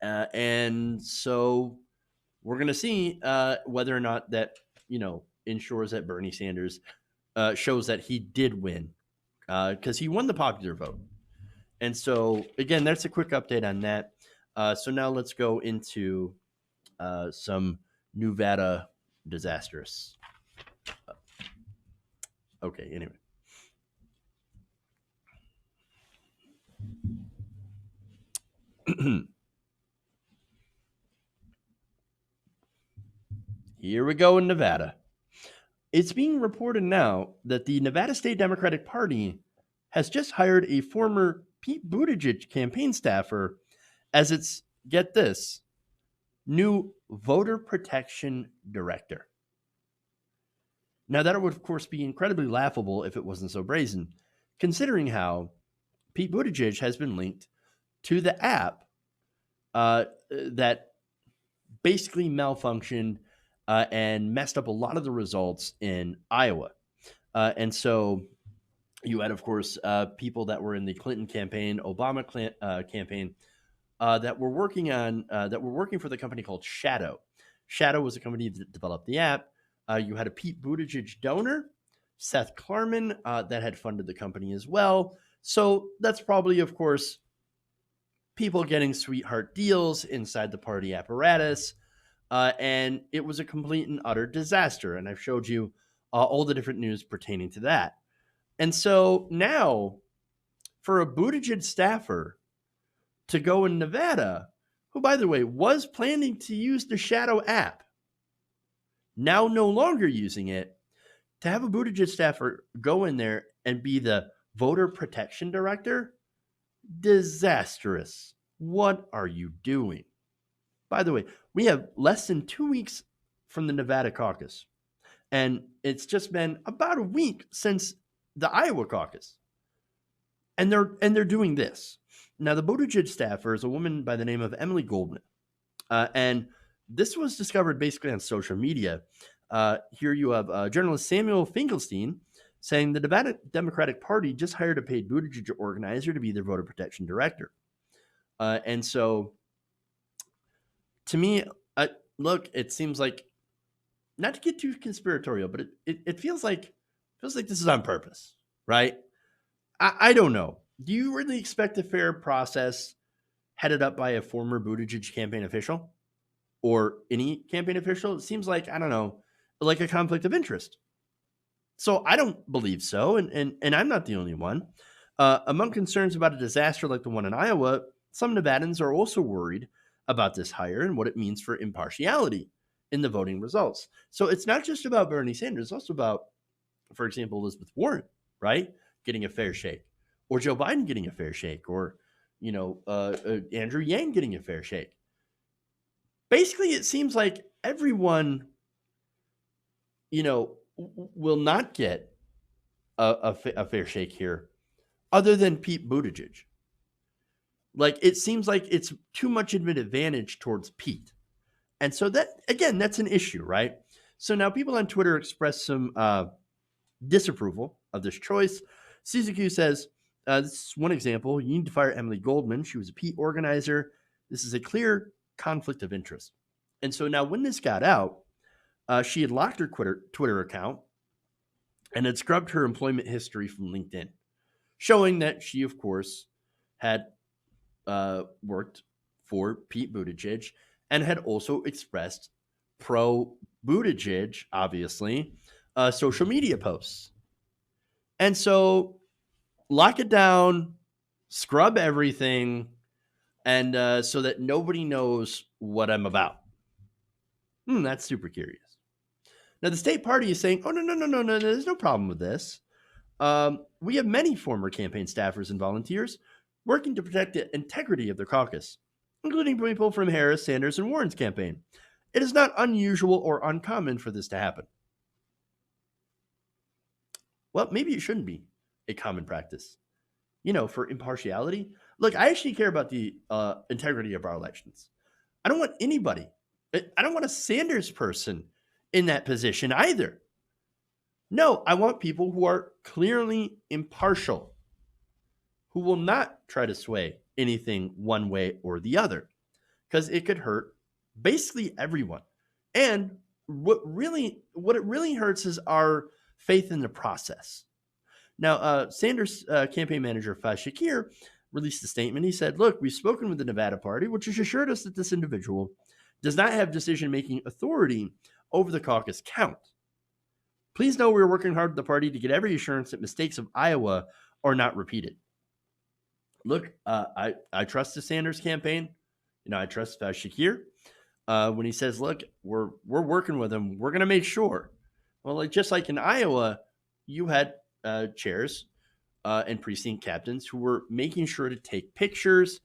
and so we're going to see whether or not that ensures that Bernie Sanders shows that he did win, because he won the popular vote. And so, again, that's a quick update on that. So now let's go into some Nevada disastrous. Okay, anyway. Here we go in Nevada. It's being reported now that the Nevada State Democratic Party has just hired a former Pete Buttigieg campaign staffer as its, get this, new voter protection director. Now, that would, of course, be incredibly laughable if it wasn't so brazen, considering how Pete Buttigieg has been linked to the app that basically malfunctioned and messed up a lot of the results in Iowa. And so you had, of course, people that were in the Clinton campaign, Obama campaign, that were working for the company called Shadow. Shadow was a company that developed the app. You had a Pete Buttigieg donor, Seth Klarman, that had funded the company as well. So that's probably, of course, people getting sweetheart deals inside the party apparatus. And it was a complete and utter disaster. And I've showed you all the different news pertaining to that. And so now, for a Buttigieg staffer to go in Nevada, who, by the way, was planning to use the Shadow app, now no longer using it, to have a Buttigieg staffer go in there and be the voter protection director, disastrous. What are you doing? By the way, we have less than 2 weeks from the Nevada caucus, and it's just been about a week since the Iowa caucus, and they're doing this. Now, the Buttigieg staffer is a woman by the name of Emily Goldman, and this was discovered basically on social media. Here you have journalist Samuel Finkelstein saying the Nevada Democratic Party just hired a paid Buttigieg organizer to be their voter protection director. And so, to me, look, it seems like, not to get too conspiratorial, but it feels like this is on purpose, right? I don't know. Do you really expect a fair process headed up by a former Buttigieg campaign official or any campaign official? It seems like, I don't know, like a conflict of interest. So I don't believe so, and I'm not the only one. Among concerns about a disaster like the one in Iowa, some Nevadans are also worried about this hire and what it means for impartiality in the voting results. So it's not just about Bernie Sanders, it's also about, for example, Elizabeth Warren, right, getting a fair shake, or Joe Biden getting a fair shake, or Andrew Yang getting a fair shake. Basically, it seems like everyone, will not get a fair shake here, other than Pete Buttigieg. Like, it seems like it's too much of an advantage towards Pete. And so that, again, that's an issue, right? So now people on Twitter express some disapproval of this choice. CZQ says, this is one example. You need to fire Emily Goldman. She was a Pete organizer. This is a clear conflict of interest. And so now when this got out, she had locked her Twitter account and had scrubbed her employment history from LinkedIn, showing that she, of course, had worked for Pete Buttigieg and had also expressed pro-Buttigieg, obviously, social media posts. And so lock it down, scrub everything, and so that nobody knows what I'm about. That's super curious. Now, the state party is saying, oh, no, there's no problem with this. We have many former campaign staffers and volunteers working to protect the integrity of their caucus, including people from Harris, Sanders, and Warren's campaign. It is not unusual or uncommon for this to happen. Well, maybe it shouldn't be a common practice, for impartiality. Look, I actually care about the integrity of our elections. I don't want anybody. I don't want a Sanders person in that position either. No, I want people who are clearly impartial, who will not try to sway anything one way or the other, because it could hurt basically everyone. And what it really hurts is our faith in the process. Now, Sanders campaign manager Faz Shakir released a statement. He said, look, we've spoken with the Nevada Party, which has assured us that this individual does not have decision-making authority over the caucus count. Please know we're working hard with the party to get every assurance that mistakes of Iowa are not repeated. Look, I trust the Sanders campaign. I trust Faz Shakir when he says, look, we're working with him. We're going to make sure. Well, just like in Iowa, you had chairs and precinct captains who were making sure to take pictures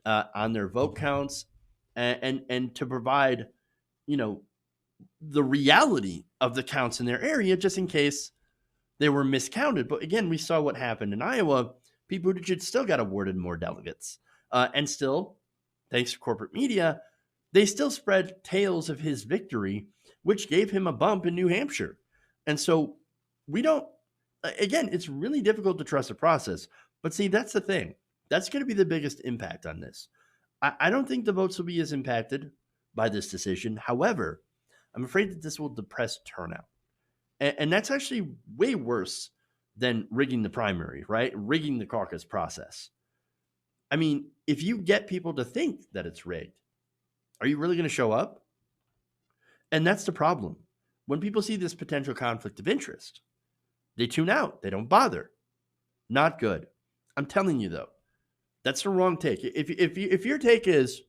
on their vote counts and to provide, the reality of the counts in their area, just in case they were miscounted. But again, we saw what happened in Iowa. Pete Buttigieg still got awarded more delegates. And still, thanks to corporate media, they still spread tales of his victory, which gave him a bump in New Hampshire. And so again, it's really difficult to trust the process. But see, that's the thing. That's going to be the biggest impact on this. I don't think the votes will be as impacted by this decision. However, I'm afraid that this will depress turnout. And that's actually way worse than rigging the primary, right? Rigging the caucus process. I mean, if you get people to think that it's rigged, are you really going to show up? And that's the problem. When people see this potential conflict of interest, they tune out. They don't bother. Not good. I'm telling you, though, that's the wrong take. If your take is,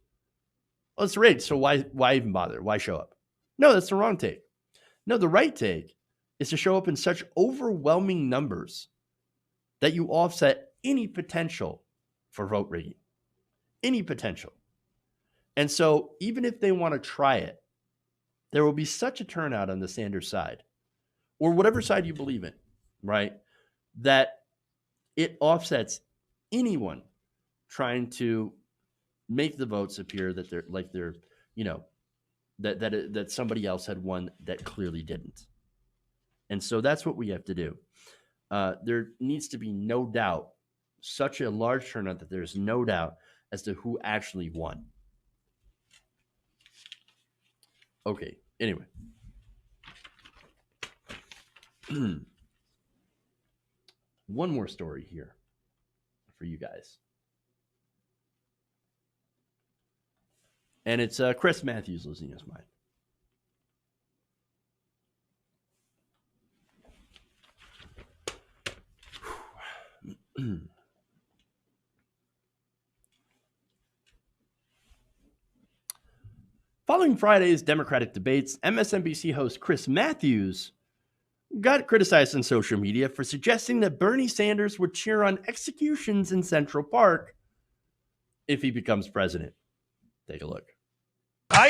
well, it's rigged, so why even bother? Why show up? No, that's the wrong take. No, the right take is to show up in such overwhelming numbers that you offset any potential for vote rigging, any potential. And so even if they want to try it, there will be such a turnout on the Sanders side, or whatever side you believe in, right, that it offsets anyone trying to make the votes appear that they're that somebody else had won that clearly didn't. And so that's what we have to do. There needs to be no doubt, such a large turnout that there's no doubt as to who actually won. Okay, anyway. One more story here for you guys. And it's Chris Matthews losing his mind. Following Friday's Democratic debates, MSNBC host Chris Matthews got criticized on social media for suggesting that Bernie Sanders would cheer on executions in Central Park if he becomes president. Take a look. I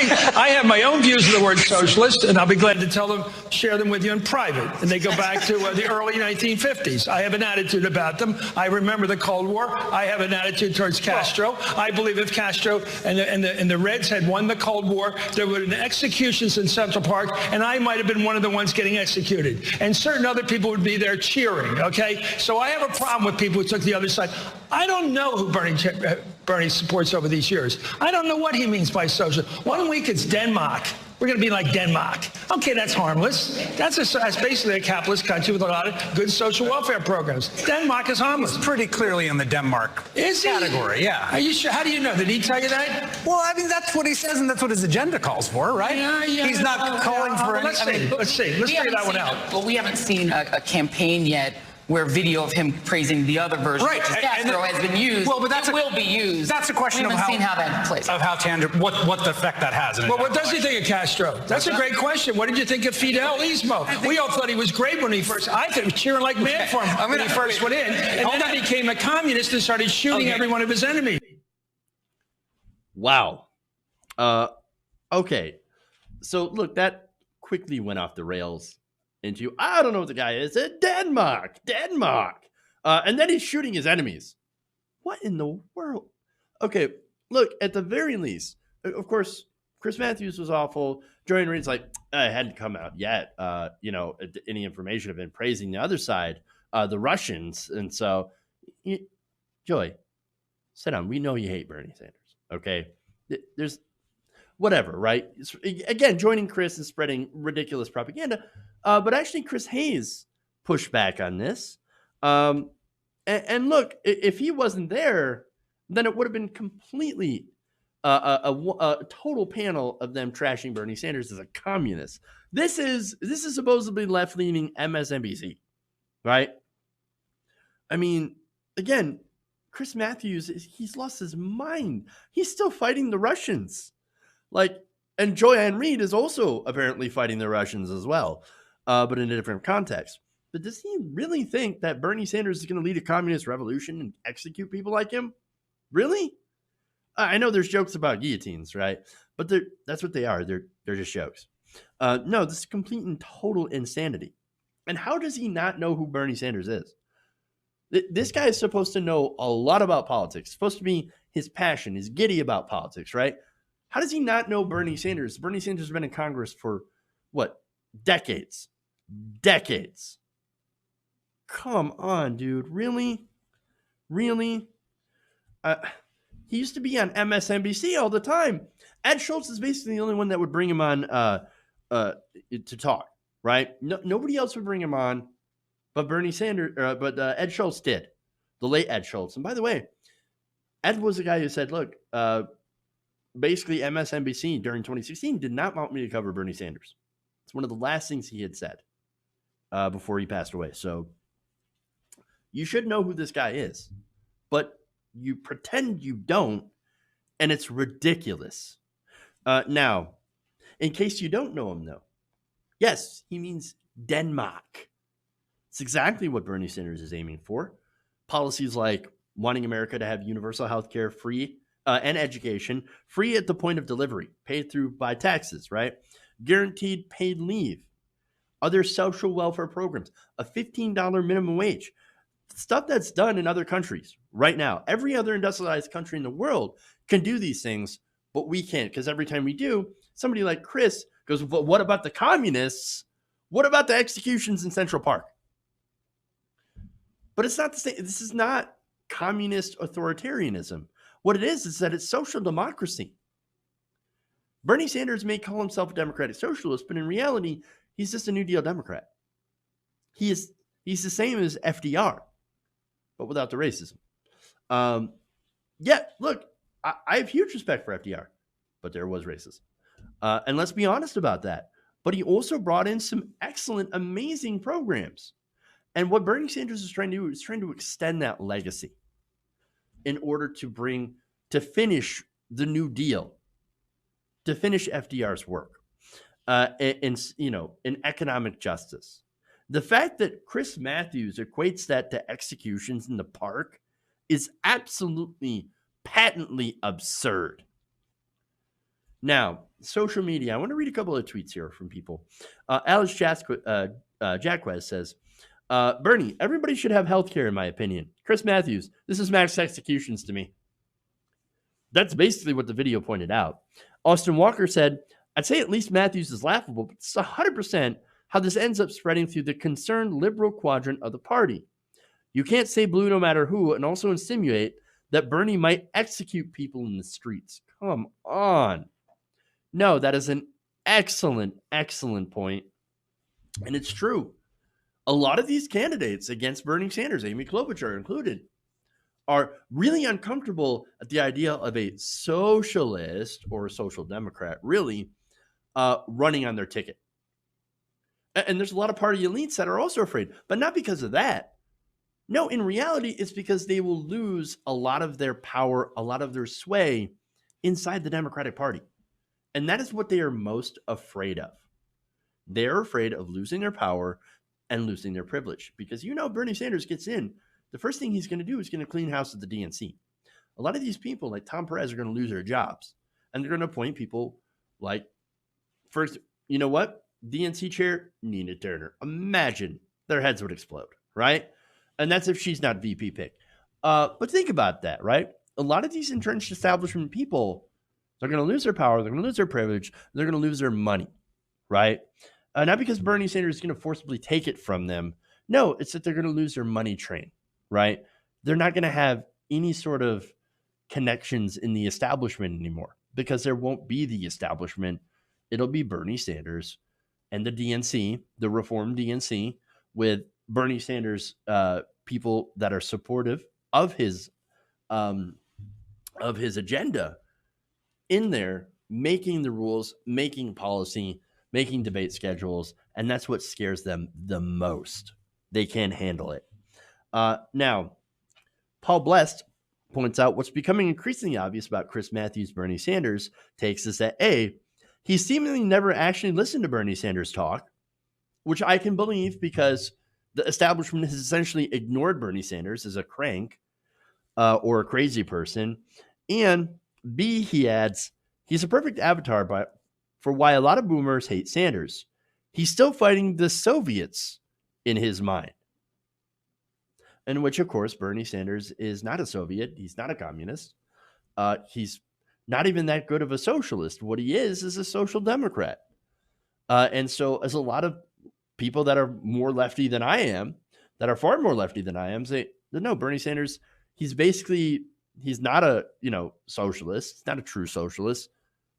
have my own views of the word socialist, and I'll be glad to share them with you in private. And they go back to the early 1950s. I have an attitude about them. I remember the Cold War. I have an attitude towards Castro. I believe if Castro and the Reds had won the Cold War, there would have been executions in Central Park, and I might have been one of the ones getting executed. And certain other people would be there cheering, okay? So I have a problem with people who took the other side. I don't know who Bernie supports over these years. I don't know what he means by social. 1 week it's Denmark. We're going to be like Denmark. Okay, that's harmless. That's basically a capitalist country with a lot of good social welfare programs. Denmark is harmless. He's pretty clearly in the Denmark category, yeah. Are you sure? How do you know? Did he tell you that? Well, I mean, that's what he says, and that's what his agenda calls for, right? Yeah. He's not calling for any... Let's see. Let's figure that one out. But we haven't seen a campaign yet where video of him praising the other version, right, which is Castro, has been used. Well, but it will be used. That's a question of how that plays. Of how tangible, what the effect that has. Well, what does he think of Castro? That's a great question. What did you think of Fidel Ismo? We all thought he was great when he first. I thought he was cheering like mad for him when he first went in, and then he became a communist and started shooting every one of his enemies. Wow. Okay. So look, that quickly went off the rails into, I don't know what the guy is, Denmark. And then he's shooting his enemies. What in the world? Okay, look, at the very least, of course, Chris Matthews was awful. Joy Reid's like, it hadn't come out yet, any information of him praising the other side, the Russians. And so, Joy, sit down. We know you hate Bernie Sanders, okay? There's whatever, right? Again, joining Chris and spreading ridiculous propaganda. But actually, Chris Hayes pushed back on this. And look, if he wasn't there, then it would have been completely a total panel of them trashing Bernie Sanders as a communist. This is supposedly left-leaning MSNBC, right? I mean, again, Chris Matthews, he's lost his mind. He's still fighting the Russians. And Joanne Reid is also apparently fighting the Russians as well, but in a different context. But does he really think that Bernie Sanders is going to lead a communist revolution and execute people like him? Really? I know there's jokes about guillotines, right? But that's what they are. They're just jokes. No, this is complete and total insanity. And how does he not know who Bernie Sanders is? This guy is supposed to know a lot about politics. It's supposed to be his passion, his giddy about politics, right? How does he not know Bernie Sanders? Bernie Sanders has been in Congress for, what, decades? Decades. Come on, dude. Really? Really? He used to be on MSNBC all the time. Ed Schultz is basically the only one that would bring him on to talk, right? Nobody else would bring him on, but Bernie Sanders, but Ed Schultz did. The late Ed Schultz. And by the way, Ed was the guy who said, look, basically MSNBC during 2016 did not want me to cover Bernie Sanders. It's one of the last things he had said before he passed away. So you should know who this guy is, but you pretend you don't, and it's ridiculous. Now, in case you don't know him, though, yes, he means Denmark. It's exactly what Bernie Sanders is aiming for. Policies like wanting America to have universal health care, free and education, free at the point of delivery, paid through by taxes, right? Guaranteed paid leave, other social welfare programs, a $15 minimum wage, stuff that's done in other countries right now. Every other industrialized country in the world can do these things, but we can't, because every time we do, somebody like Chris goes, but what about the communists? What about the executions in Central Park? But it's not the same. This is not communist authoritarianism. What it is that it's social democracy. Bernie Sanders may call himself a democratic socialist, but in reality, he's just a New Deal Democrat. He's the same as FDR, but without the racism. Look, I have huge respect for FDR, but there was racism. And let's be honest about that. But he also brought in some excellent, amazing programs. And what Bernie Sanders is trying to do is trying to extend that legacy in order to finish the New Deal, to finish FDR's work in economic justice. The fact that Chris Matthews equates that to executions in the park is absolutely patently absurd. Now, social media. I want to read a couple of tweets here from people. Alex Jacquez says, Bernie, everybody should have health care, in my opinion. Chris Matthews, this is mass executions to me. That's basically what the video pointed out. Austin Walker said, I'd say at least Matthews is laughable, but it's 100% how this ends up spreading through the concerned liberal quadrant of the party. You can't say blue no matter who and also insinuate that Bernie might execute people in the streets. Come on. No, that is an excellent, excellent point. And it's true. A lot of these candidates against Bernie Sanders, Amy Klobuchar included, are really uncomfortable at the idea of a socialist or a social democrat really running on their ticket. And there's a lot of party elites that are also afraid, but not because of that. No, in reality, it's because they will lose a lot of their power, a lot of their sway inside the Democratic Party. And that is what they are most afraid of. They're afraid of losing their power and losing their privilege. Because Bernie Sanders gets in, the first thing he's going to do is going to clean house at the DNC. A lot of these people, like Tom Perez, are going to lose their jobs. And they're going to appoint people like, first, you know what? DNC chair, Nina Turner. Imagine their heads would explode, right? And that's if she's not VP pick. But think about that, right? A lot of these entrenched establishment people, they're going to lose their power, they're going to lose their privilege, they're going to lose their money, right? Not because Bernie Sanders is going to forcibly take it from them. No, it's that they're going to lose their money train, right? They're not going to have any sort of connections in the establishment anymore because there won't be the establishment. It'll be Bernie Sanders and the DNC, the reformed DNC, with Bernie Sanders people that are supportive of his agenda in there, making the rules, making policy, making debate schedules, and that's what scares them the most. They can't handle it. Now, Paul Blest points out what's becoming increasingly obvious about Chris Matthews' Bernie Sanders takes is that A, he seemingly never actually listened to Bernie Sanders talk, which I can believe because the establishment has essentially ignored Bernie Sanders as a crank or a crazy person. And B, he adds, he's a perfect avatar for why a lot of boomers hate Sanders. He's still fighting the Soviets in his mind. In which, of course, Bernie Sanders is not a Soviet. He's not a communist. He's not even that good of a socialist. What he is a social democrat. And so as a lot of people that are more lefty than I am, that are far more lefty than I am, say, no, Bernie Sanders, he's not a, socialist. He's not a true socialist,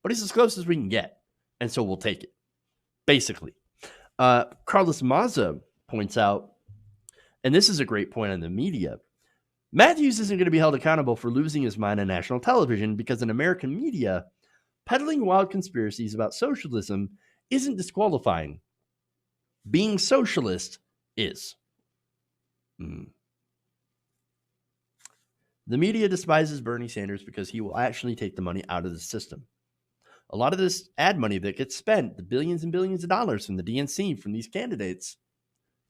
but he's as close as we can get. And so we'll take it, basically. Carlos Maza points out, and this is a great point on the media, Matthews isn't going to be held accountable for losing his mind on national television because in American media, peddling wild conspiracies about socialism isn't disqualifying. Being socialist is. The media despises Bernie Sanders because he will actually take the money out of the system. A lot of this ad money that gets spent, the billions and billions of dollars from the DNC, from these candidates,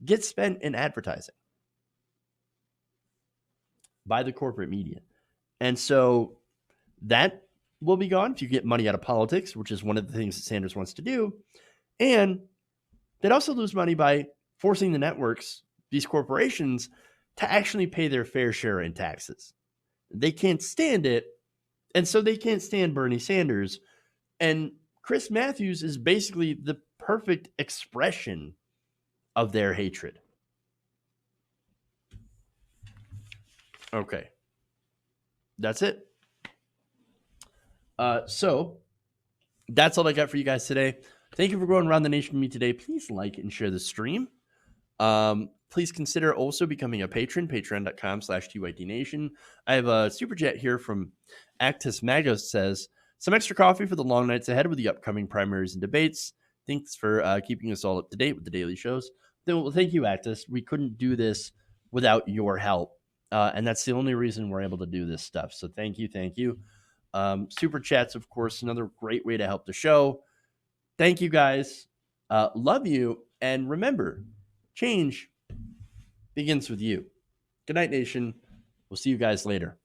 gets spent in advertising by the corporate media. And so that will be gone if you get money out of politics, which is one of the things that Sanders wants to do. And they'd also lose money by forcing the networks, these corporations, to actually pay their fair share in taxes. They can't stand it, and so they can't stand Bernie Sanders. And Chris Matthews is basically the perfect expression of their hatred. Okay. That's it. So that's all I got for you guys today. Thank you for going around the nation with me today. Please like and share the stream. Please consider also becoming a patron, patreon.com/TYTNation. I have a super chat here from Actus Magos says, some extra coffee for the long nights ahead with the upcoming primaries and debates. Thanks for keeping us all up to date with the daily shows. Well, thank you, Actus. We couldn't do this without your help. And that's the only reason we're able to do this stuff. So thank you. Thank you. Super chats, of course, another great way to help the show. Thank you, guys. Love you. And remember, change begins with you. Good night, nation. We'll see you guys later.